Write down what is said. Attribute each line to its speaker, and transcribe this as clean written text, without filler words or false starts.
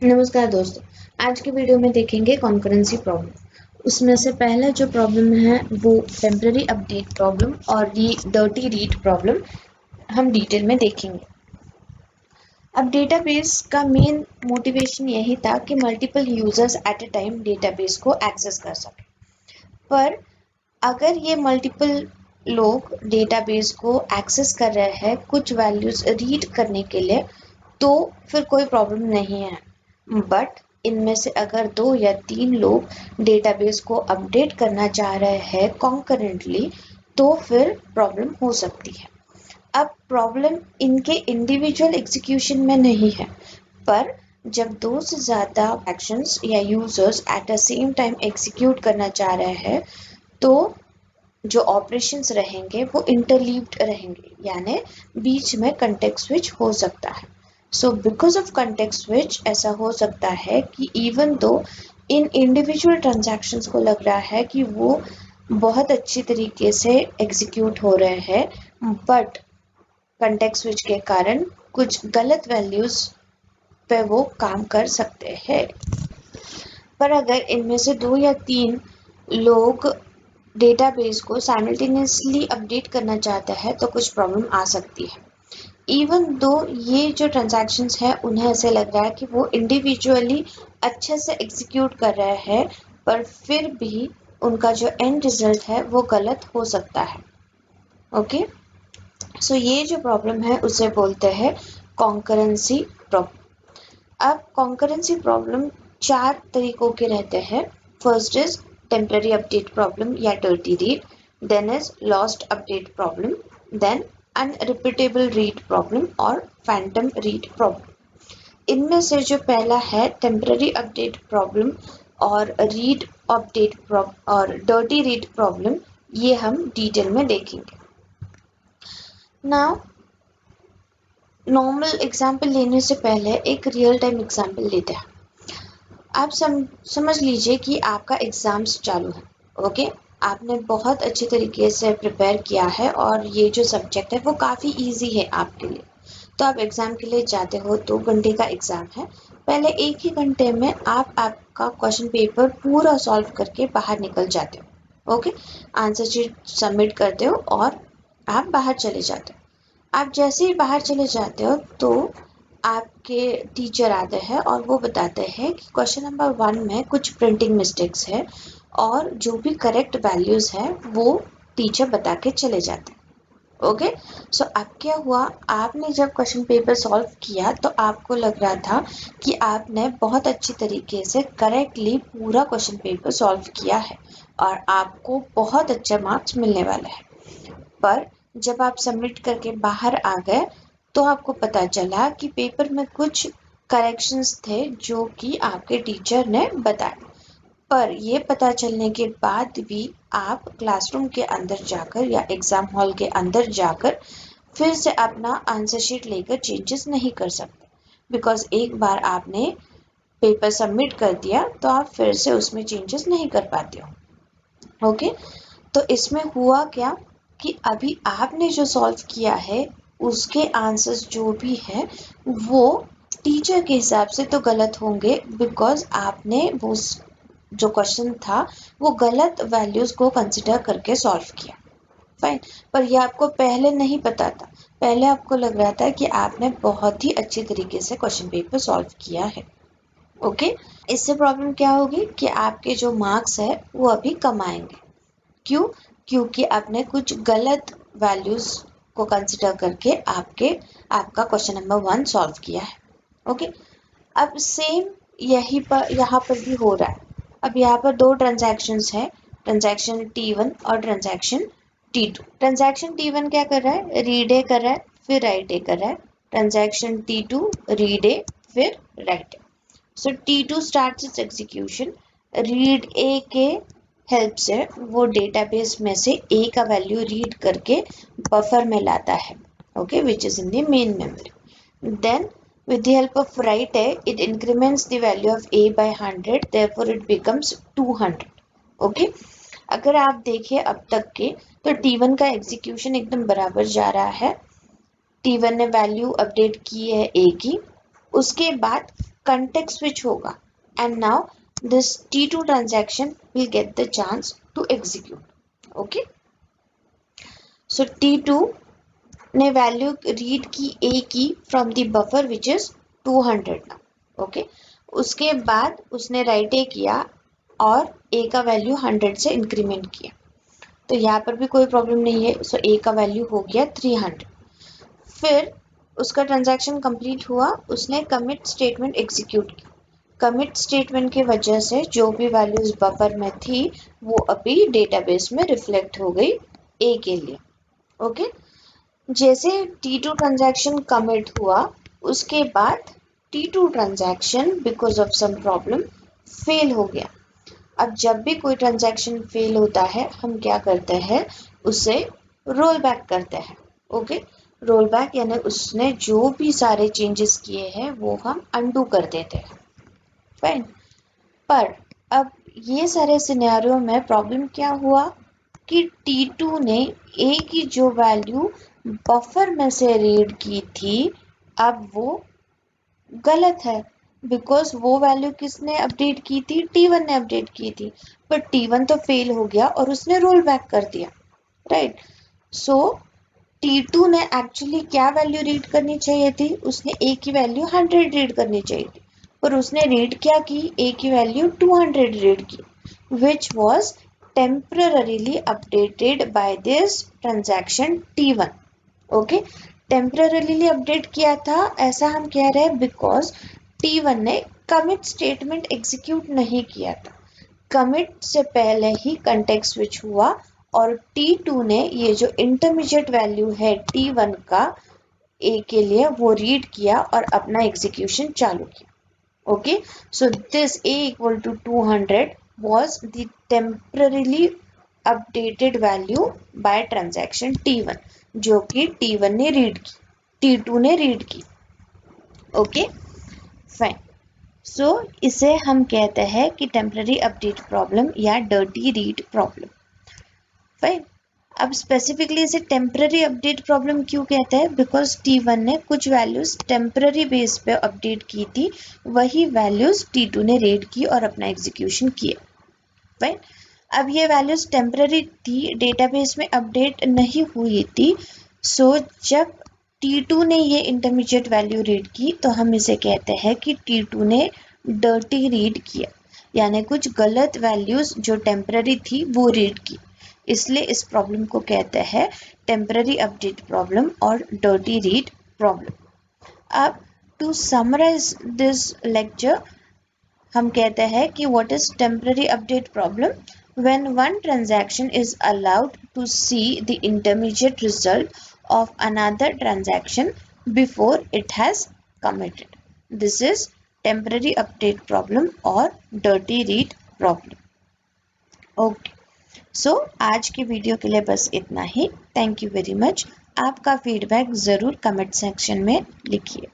Speaker 1: नमस्कार दोस्तों। आज के वीडियो में देखेंगे कॉन्करेंसी प्रॉब्लम। उसमें से पहला जो प्रॉब्लम है वो टेम्पररी अपडेट प्रॉब्लम और डर्टी रीड प्रॉब्लम हम डिटेल में देखेंगे। अब डेटाबेस का मेन मोटिवेशन यही था कि multiple users at a time database को एक्सेस कर सकें। पर अगर ये मल्टीपल लोग डेटाबेस को एक्सेस कर रहे हैं कुछ वैल्यूज रीड करने के लिए, तो फिर कोई प्रॉब्लम नहीं है। बट इनमें से अगर 2 या 3 लोग डेटाबेस को अपडेट करना चाह रहे हैं कॉन्करेंटली, तो फिर प्रॉब्लम हो सकती है। अब प्रॉब्लम इनके इंडिविजुअल एग्जीक्यूशन में नहीं है, पर जब 2 से ज़्यादा एक्शंस या users at the same time execute करना चाह रहे हैं, तो जो ऑपरेशंस रहेंगे वो इंटरलीव्ड रहेंगे, यानी बीच में कंटेक्स्ट स्विच हो सकता है। So because of context switch ऐसा हो सकता है कि इवन दो इन इंडिविजुअल ट्रांजैक्शंस को लग रहा है कि वो बहुत अच्छी तरीके से एग्जीक्यूट हो रहे हैं, बट कंटेक्स्ट स्विच के कारण कुछ गलत वैल्यूज पे वो काम कर सकते हैं। पर अगर इनमें से 2 या 3 लोग डेटाबेस को साइमल्टेनियसली अपडेट करना चाहता है तो कुछ प्रॉब्लम आ सकती है। इवन दो ये जो ट्रांजैक्शंस है उन्हें ऐसे लग रहा है कि वो इंडिविजुअली अच्छे से एग्जीक्यूट कर रहे हैं, पर फिर भी उनका जो एंड रिजल्ट है वो गलत हो सकता है। ओके, सो ये जो प्रॉब्लम है उसे बोलते हैं कॉन्करेंसी प्रॉब्लम। अब कॉन्करेंसी प्रॉब्लम 4 तरीकों के रहते हैं। First is temporary update problem या dirty read, then is lost update problem, then unrepeatable read problem और फैंटम रीड प्रॉब्लम। इनमें से जो पहला है टेम्पररी अपडेट प्रॉब्लम और रीड अपडेट और डर्टी रीड प्रॉब्लम, ये हम डिटेल में देखेंगे। नाउ नॉर्मल एग्जाम्पल लेने से पहले एक रियल टाइम एग्जाम्पल लेते हैं। आप समझ लीजिए कि आपका एग्जाम्स चालू है। ओके, आपने बहुत अच्छे तरीके से प्रिपेयर किया है और ये जो सब्जेक्ट है वो काफ़ी इजी है आपके लिए। तो आप एग्ज़ाम के लिए जाते हो, 2 घंटे का एग्ज़ाम है। पहले 1 ही घंटे में आप आपका क्वेश्चन पेपर पूरा सॉल्व करके बाहर निकल जाते हो। ओके, आंसर शीट सबमिट करते हो और आप बाहर चले जाते हो। आप जैसे ही बाहर चले जाते हो तो आपके टीचर आते हैं और वो बताते हैं कि क्वेश्चन नंबर 1 में कुछ प्रिंटिंग मिस्टेक्स है और जो भी करेक्ट वैल्यूज़ है वो टीचर बता के चले जाते हैं। ओके, सो अब क्या हुआ, आपने जब क्वेश्चन पेपर सॉल्व किया तो आपको लग रहा था कि आपने बहुत अच्छी तरीके से करेक्टली पूरा क्वेश्चन पेपर सॉल्व किया है और आपको बहुत अच्छे मार्क्स मिलने वाले हैं। पर जब आप सबमिट करके बाहर आ गए तो आपको पता चला कि पेपर में कुछ करेक्शंस थे जो कि आपके टीचर ने बताए। पर ये पता चलने के बाद भी आप क्लासरूम के अंदर जाकर या एग्ज़ाम हॉल के अंदर जाकर फिर से अपना आंसर शीट लेकर चेंजेस नहीं कर सकते, बिकॉज एक बार आपने पेपर सबमिट कर दिया तो आप फिर से उसमें चेंजेस नहीं कर पाते हो। ओके, तो इसमें हुआ क्या कि अभी आपने जो सॉल्व किया है उसके आंसर्स जो भी है वो टीचर के हिसाब से तो गलत होंगे, बिकॉज आपने वो जो क्वेश्चन था वो गलत वैल्यूज़ को कंसिडर करके सॉल्व किया। फाइन, पर ये आपको पहले नहीं पता था। पहले आपको लग रहा था कि आपने बहुत ही अच्छे तरीके से क्वेश्चन पेपर सॉल्व किया है। ओके, इससे प्रॉब्लम क्या होगी कि आपके जो मार्क्स है वो अभी कम आएंगे। क्यों? क्योंकि आपने कुछ गलत वैल्यूज़ को कंसिडर करके आपका क्वेश्चन नंबर 1 सॉल्व किया है। ओके, अब सेम यहाँ पर भी हो रहा है। अब यहाँ पर 2 ट्रांजैक्शंस हैं, ट्रांजैक्शन T1 और ट्रांजैक्शन T2। ट्रांजैक्शन T1 क्या कर रहा है? रीड ए कर रहा है फिर राइट ए कर रहा है। ट्रांजैक्शन T2 रीड ए फिर right A. So T2 starts it's execution. Read ए के हेल्प से वो डेटाबेस में से ए का वैल्यू रीड करके बफर में लाता है, okay, which is in the main memory. Then with the help of write a, it increments the value of a by 100, therefore it becomes 200. Okay, अगर आप देखें अब तक के तो T1 का एग्जीक्यूशन एकदम बराबर जा रहा है। T1 ने वैल्यू अपडेट की है a की, उसके बाद context switch होगा and now this T2 transaction will get the chance to execute. Okay, so T2 ने वैल्यू रीड की A की from the buffer which is 200 now. Okay, उसके बाद उसने राइट A किया और A का वैल्यू 100 से इंक्रीमेंट किया. तो यहाँ पर भी कोई प्रॉब्लम नहीं है. सो A का वैल्यू हो गया 300. फिर उसका ट्रांजैक्शन कंप्लीट हुआ, उसने कमिट स्टेटमेंट एग्जीक्यूट की. कमिट स्टेटमेंट की वजह से जो भी वैल्यूज बफर में थी वो अभी डेटाबेस में रिफ्लेक्ट हो गई A के लिए. ओके, जैसे T2 ट्रांजैक्शन कमिट हुआ उसके बाद T2 transaction because of some problem fail हो गया. अब जब भी कोई ट्रांजैक्शन फेल होता है हम क्या करते हैं, उसे रोल बैक करते हैं. ओके, रोल बैक यानी उसने जो भी सारे चेंजेस किए हैं वो हम अनडू कर देते हैं. फाइन. पर अब ये सारे सिनेरियो में प्रॉब्लम क्या हुआ कि T2 ने A की जो वैल्यू बफर में से रीड की थी अब वो गलत है, बिकॉज वो वैल्यू किसने अपडेट की थी, T1 ने अपडेट की थी. पर T1 तो फेल हो गया और उसने रोल बैक कर दिया. राइट. सो T2 ने एक्चुअली क्या वैल्यू रीड करनी चाहिए थी, उसने A की वैल्यू 100 रीड करनी चाहिए थी, पर उसने रीड क्या की, A की वैल्यू 200 रीड की, which was temporarily updated by this transaction T1. Okay, temporarily update किया था ऐसा हम कह रहे हैं बिकॉज T1 ने कमिट स्टेटमेंट एग्जीक्यूट नहीं किया था. कमिट से पहले ही कंटेक्स्ट स्विच हुआ और T2 ने ये जो इंटरमीडिएट वैल्यू है T1 का A के लिए वो रीड किया और अपना एग्जीक्यूशन चालू किया. Okay, so this A equal to 200 was the temporarily updated value by transaction T1 जो कि T1 ने रीड की, T2 ने रीड की. Okay, fine. सो इसे हम कहते हैं कि टेम्पररी अपडेट प्रॉब्लम या डर्टी रीड प्रॉब्लम. फाइन. अब स्पेसिफिकली इसे टेम्पररी अपडेट प्रॉब्लम क्यों कहते हैं, बिकॉज T1 ने कुछ वैल्यूज टेम्पररी बेस पे अपडेट की थी, वही वैल्यूज T2 ने रीड की और अपना एग्जीक्यूशन किया. फाइन. अब ये वैल्यूज टेम्पररी थी, डेटाबेस में अपडेट नहीं हुई थी. सो जब T2 ने ये इंटरमीडिएट वैल्यू रीड की तो हम इसे कहते हैं कि T2 ने डर्टी रीड किया, यानी कुछ गलत वैल्यूज जो टेम्पररी थी वो रीड की. इसलिए इस प्रॉब्लम को कहते हैं टेम्पररी अपडेट प्रॉब्लम और डर्टी रीड प्रॉब्लम. अब टू समराइज दिस लेक्चर हम कहते हैं कि what is temporary update problem, when one transaction is allowed to see the intermediate result of another transaction before it has committed. This is temporary update problem or dirty read problem. Okay. So आज की video के लिए बस इतना ही. Thank you very much. आपका feedback ज़रूर comment section में लिखिए.